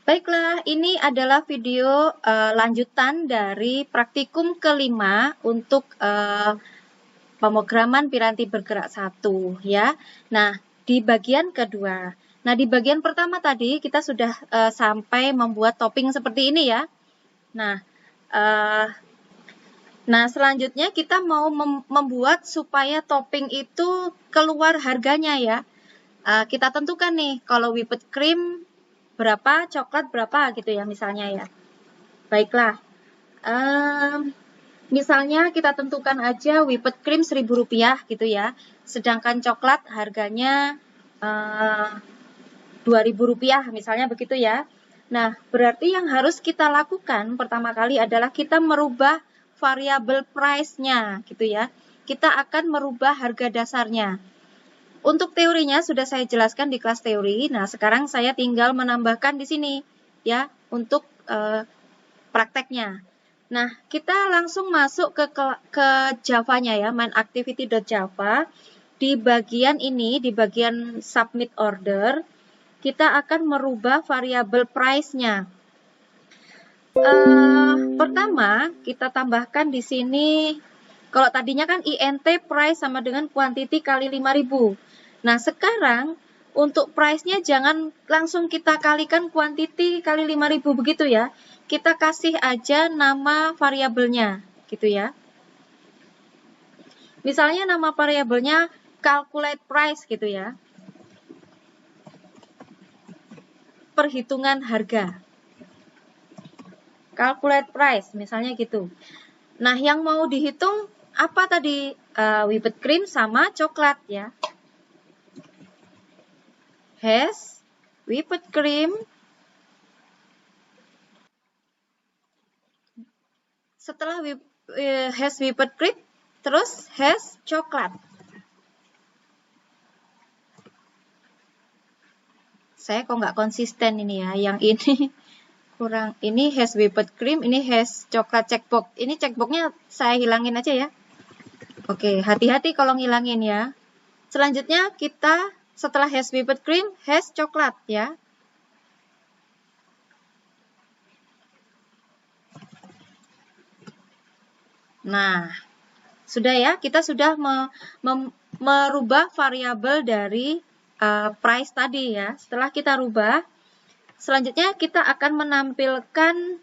Baiklah, ini adalah video lanjutan dari praktikum kelima untuk pemrograman piranti bergerak 1 ya. Nah, di bagian kedua. Nah, di bagian pertama tadi kita sudah sampai membuat topping seperti ini ya. Nah, selanjutnya kita mau membuat supaya topping itu keluar harganya ya. Kita tentukan nih, kalau whipped cream berapa, coklat berapa gitu ya misalnya ya. Baiklah, misalnya kita tentukan aja whipped cream Rp1.000 gitu ya, sedangkan coklat harganya Rp2.000 misalnya begitu ya. Nah, berarti yang harus kita lakukan pertama kali adalah kita merubah variabel price-nya gitu ya. Kita akan merubah harga dasarnya. Untuk teorinya sudah saya jelaskan di kelas teori. Nah, sekarang saya tinggal menambahkan di sini ya untuk prakteknya. Nah, kita langsung masuk ke Java-nya ya, mainActivity.java. Di bagian ini, di bagian submit order, kita akan merubah variabel price-nya. Pertama, kita tambahkan di sini, kalau tadinya kan INT price sama dengan quantity kali 5.000. Nah, sekarang untuk price-nya jangan langsung kita kalikan quantity kali 5.000 begitu ya. Kita kasih aja nama variabelnya gitu ya. Misalnya nama variabelnya calculate price gitu ya. Perhitungan harga. Calculate price misalnya gitu. Nah, yang mau dihitung apa tadi? Whipped cream sama coklat ya. Has whipped cream. Setelah has whipped cream, terus has coklat. Saya kok nggak konsisten ini ya. Yang ini kurang. Ini has whipped cream, ini has coklat checkbox. Ini checkboxnya saya hilangin aja ya. Oke, hati-hati kalau ngilangin ya. Selanjutnya kita setelah has whipped cream, has coklat ya. Nah, sudah ya, kita sudah merubah variabel dari price tadi ya. Setelah kita rubah, selanjutnya kita akan menampilkan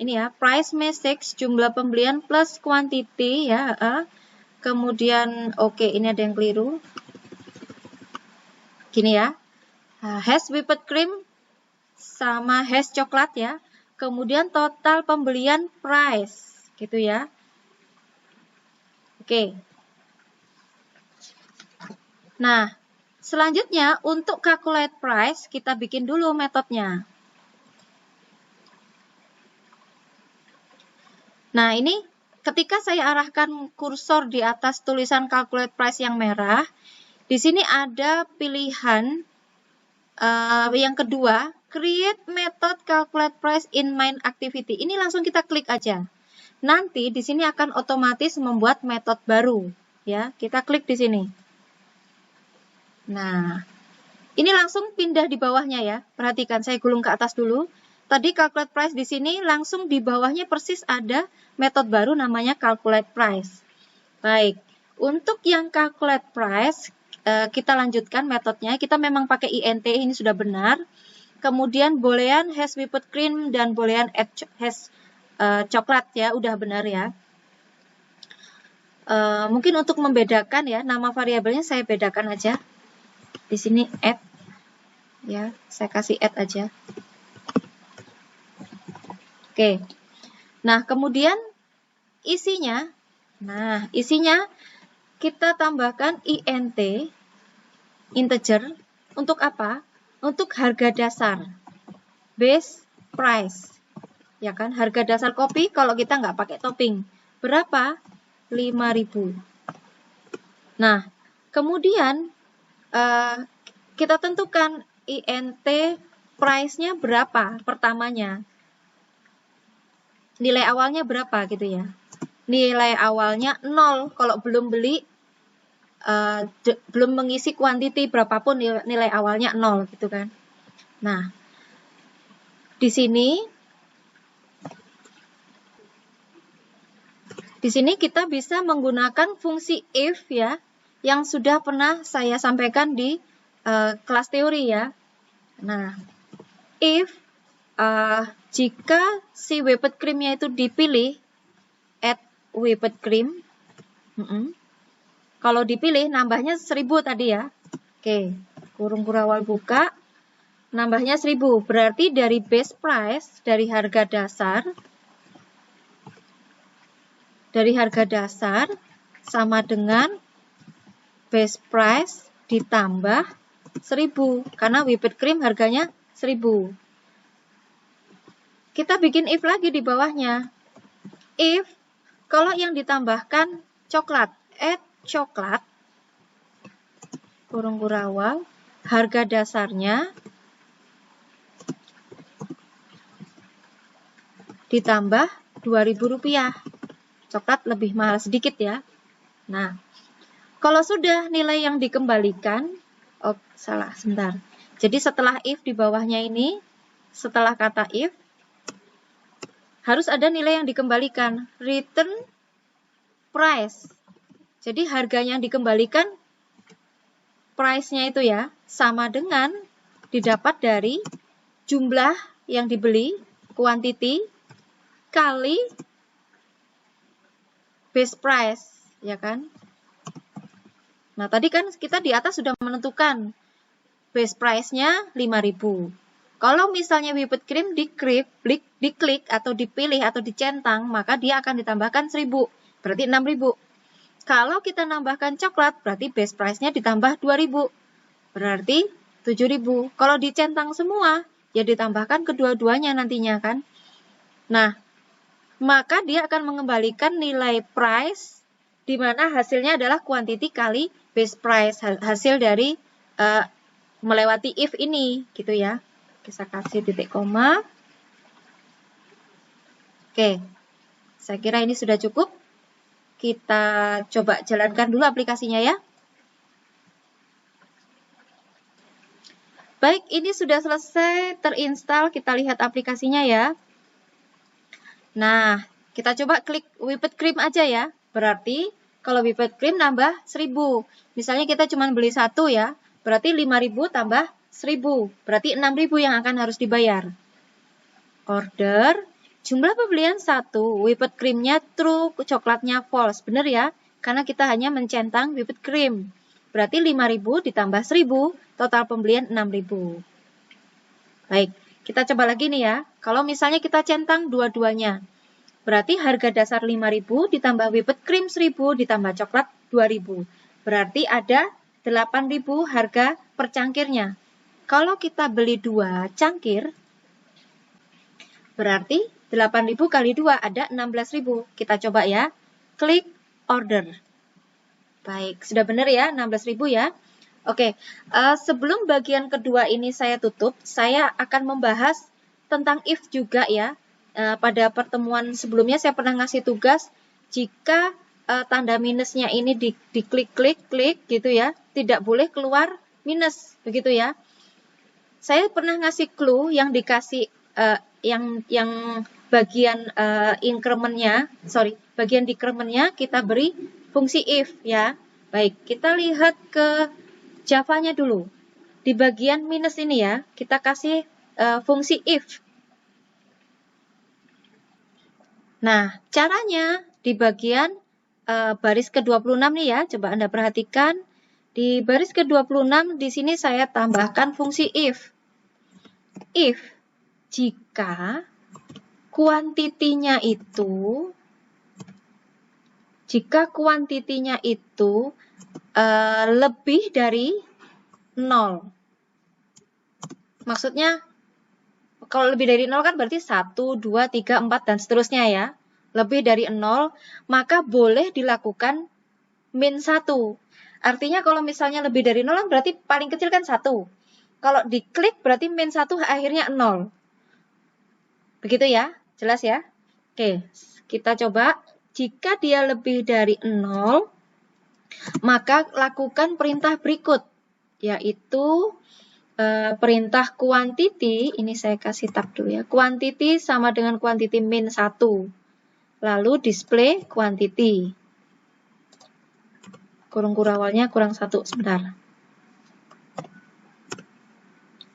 ini ya, price message jumlah pembelian plus quantity ya. Kemudian oke, ini ada yang keliru. Gini ya. Has whipped cream sama has coklat ya. Kemudian total pembelian price gitu ya. Oke. Nah, selanjutnya untuk calculate price kita bikin dulu metodenya. Nah, ini ketika saya arahkan kursor di atas tulisan calculate price yang merah, di sini ada pilihan yang kedua, create method calculate price in main activity. Ini langsung kita klik aja. Nanti di sini akan otomatis membuat metode baru, ya. Kita klik di sini. Nah, ini langsung pindah di bawahnya ya. Perhatikan, saya gulung ke atas dulu. Tadi calculate price di sini langsung di bawahnya persis ada metode baru namanya calculate price. Baik, untuk yang calculate price kita lanjutkan metodenya. Kita memang pakai INT, ini sudah benar. Kemudian boolean has whipped cream dan boolean has coklat ya, udah benar ya. Mungkin untuk membedakan ya, nama variabelnya saya bedakan aja. Di sini add ya, saya kasih add aja. Oke. Nah, kemudian isinya. Nah, isinya kita tambahkan INT integer untuk apa? Untuk harga dasar. Base price. Ya kan, harga dasar kopi kalau kita nggak pakai topping. Berapa? 5.000. Nah, kemudian kita tentukan INT price-nya berapa pertamanya. Nilai awalnya berapa gitu ya. Nilai awalnya 0 kalau belum beli, belum mengisi quantity berapapun nilai awalnya 0 gitu kan. Nah, Di sini kita bisa menggunakan fungsi if ya, yang sudah pernah saya sampaikan di kelas teori ya. Nah, if jika si whipped cream-nya itu dipilih, add whipped cream, kalau dipilih nambahnya 1000 tadi ya. Oke, kurung kurawal buka, nambahnya 1000, berarti dari base price, dari harga dasar sama dengan base price ditambah 1000, karena whipped cream harganya 1000. Kita bikin if lagi di bawahnya. If, kalau yang ditambahkan coklat, add coklat, kurung kurawal, harga dasarnya ditambah Rp2.000. Coklat lebih mahal sedikit ya. Nah, kalau sudah nilai yang dikembalikan, oh salah, sebentar. Jadi setelah if di bawahnya ini, setelah kata if, harus ada nilai yang dikembalikan, return price. Jadi harga yang dikembalikan, price-nya itu ya, sama dengan didapat dari jumlah yang dibeli, quantity, kali base price, ya kan? Nah, tadi kan kita di atas sudah menentukan base price-nya 5.000. Kalau misalnya whipped cream diklik atau dipilih atau dicentang, maka dia akan ditambahkan 1000, berarti 6.000. Kalau kita nambahkan coklat, berarti base price-nya ditambah 2.000, berarti 7.000. Kalau dicentang semua, ya ditambahkan kedua-duanya nantinya kan. Nah, maka dia akan mengembalikan nilai price, di mana hasilnya adalah quantity kali base price, hasil dari melewati if ini, gitu ya. Kita kasih titik koma. Oke, saya kira ini sudah cukup. Kita coba jalankan dulu aplikasinya ya. Baik, ini sudah selesai terinstall. Kita lihat aplikasinya ya. Nah, kita coba klik whipped cream aja ya. Berarti kalau whipped cream nambah 1000. Misalnya kita cuma beli 1 ya. Berarti 5.000 tambah 1000. Berarti 6.000 yang akan harus dibayar. Order. Jumlah pembelian 1. Whipped cream-nya true, coklatnya false. Benar ya? Karena kita hanya mencentang whipped cream. Berarti 5.000 ditambah 1000. Total pembelian 6.000. Baik. Kita coba lagi nih ya. Kalau misalnya kita centang dua-duanya. Berarti harga dasar 5.000 ditambah whipped cream 1.000 ditambah coklat 2.000. Berarti ada 8.000 harga per cangkirnya. Kalau kita beli 2 cangkir, berarti 8.000 kali 2 ada 16.000. Kita coba ya. Klik order. Baik, sudah benar ya 16.000 ya. Oke, sebelum bagian kedua ini saya tutup, saya akan membahas tentang if juga ya. Pada pertemuan sebelumnya saya pernah ngasih tugas, jika tanda minusnya ini diklik-klik gitu ya, tidak boleh keluar minus, begitu ya. Saya pernah ngasih clue yang dikasih, yang bagian bagian decrementnya kita beri fungsi if ya. Baik, kita lihat ke Java-nya dulu. Di bagian minus ini ya, kita kasih fungsi if. Nah, caranya di bagian baris ke-26 nih ya, coba Anda perhatikan. Di baris ke-26 di sini saya tambahkan fungsi if. If jika kuantitinya itu lebih dari 0. Maksudnya, kalau lebih dari 0 kan berarti 1, 2, 3, 4, dan seterusnya ya. Lebih dari 0, maka boleh dilakukan min 1. Artinya kalau misalnya lebih dari 0 berarti paling kecil kan 1. Kalau diklik berarti min 1 akhirnya 0. Begitu ya, jelas ya? Oke, kita coba. Jika dia lebih dari 0, maka lakukan perintah berikut, yaitu perintah quantity, ini saya kasih tab dulu ya. Quantity sama dengan quantity min 1. Lalu display quantity. Kurung kurawalnya kurang 1, sebentar.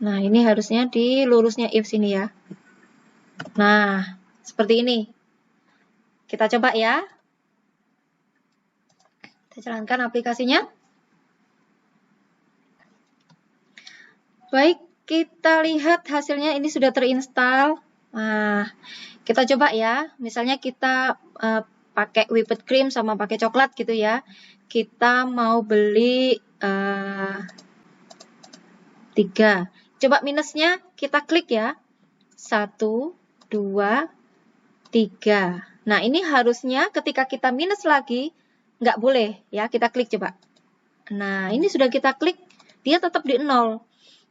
Nah, ini harusnya di lurusnya if sini ya. Nah, seperti ini. Kita coba ya. Kita jalankan aplikasinya. Baik, kita lihat hasilnya ini sudah terinstall. Nah, kita coba ya. Misalnya kita pakai whipped cream sama pakai coklat gitu ya. Kita mau beli 3. Coba minusnya kita klik ya. 1, 2, 3. Nah, ini harusnya ketika kita minus lagi, nggak boleh ya. Kita klik coba. Nah, ini sudah kita klik, dia tetap di 0.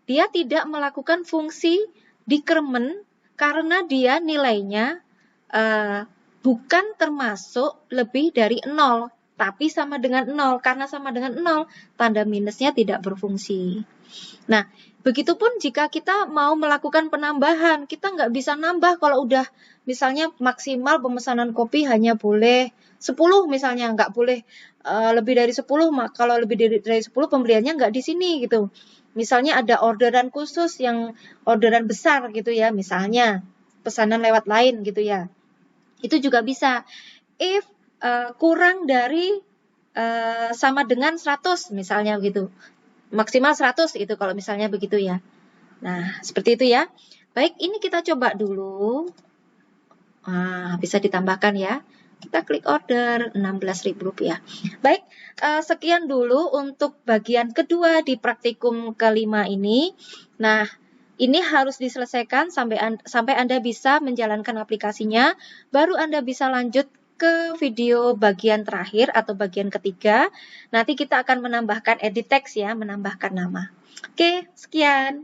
Dia tidak melakukan fungsi decrement karena dia nilainya bukan termasuk lebih dari 0, tapi sama dengan 0. Karena sama dengan 0, tanda minusnya tidak berfungsi. Nah, begitupun jika kita mau melakukan penambahan, kita nggak bisa nambah kalau udah misalnya maksimal pemesanan kopi hanya boleh 10 misalnya, nggak boleh lebih dari 10. Kalau lebih dari 10 pembeliannya nggak di sini gitu. Misalnya ada orderan khusus yang orderan besar gitu ya, misalnya pesanan lewat lain gitu ya. Itu juga bisa. If kurang dari sama dengan 100 misalnya gitu. Maksimal 100 gitu kalau misalnya begitu ya. Nah, seperti itu ya. Baik, ini kita coba dulu. Nah, bisa ditambahkan ya. Kita klik order Rp16.000. Baik, sekian dulu untuk bagian kedua di praktikum kelima ini. Nah, ini harus diselesaikan sampai Anda bisa menjalankan aplikasinya. Baru Anda bisa lanjut ke video bagian terakhir atau bagian ketiga. Nanti kita akan menambahkan edit text ya, menambahkan nama. Oke, sekian.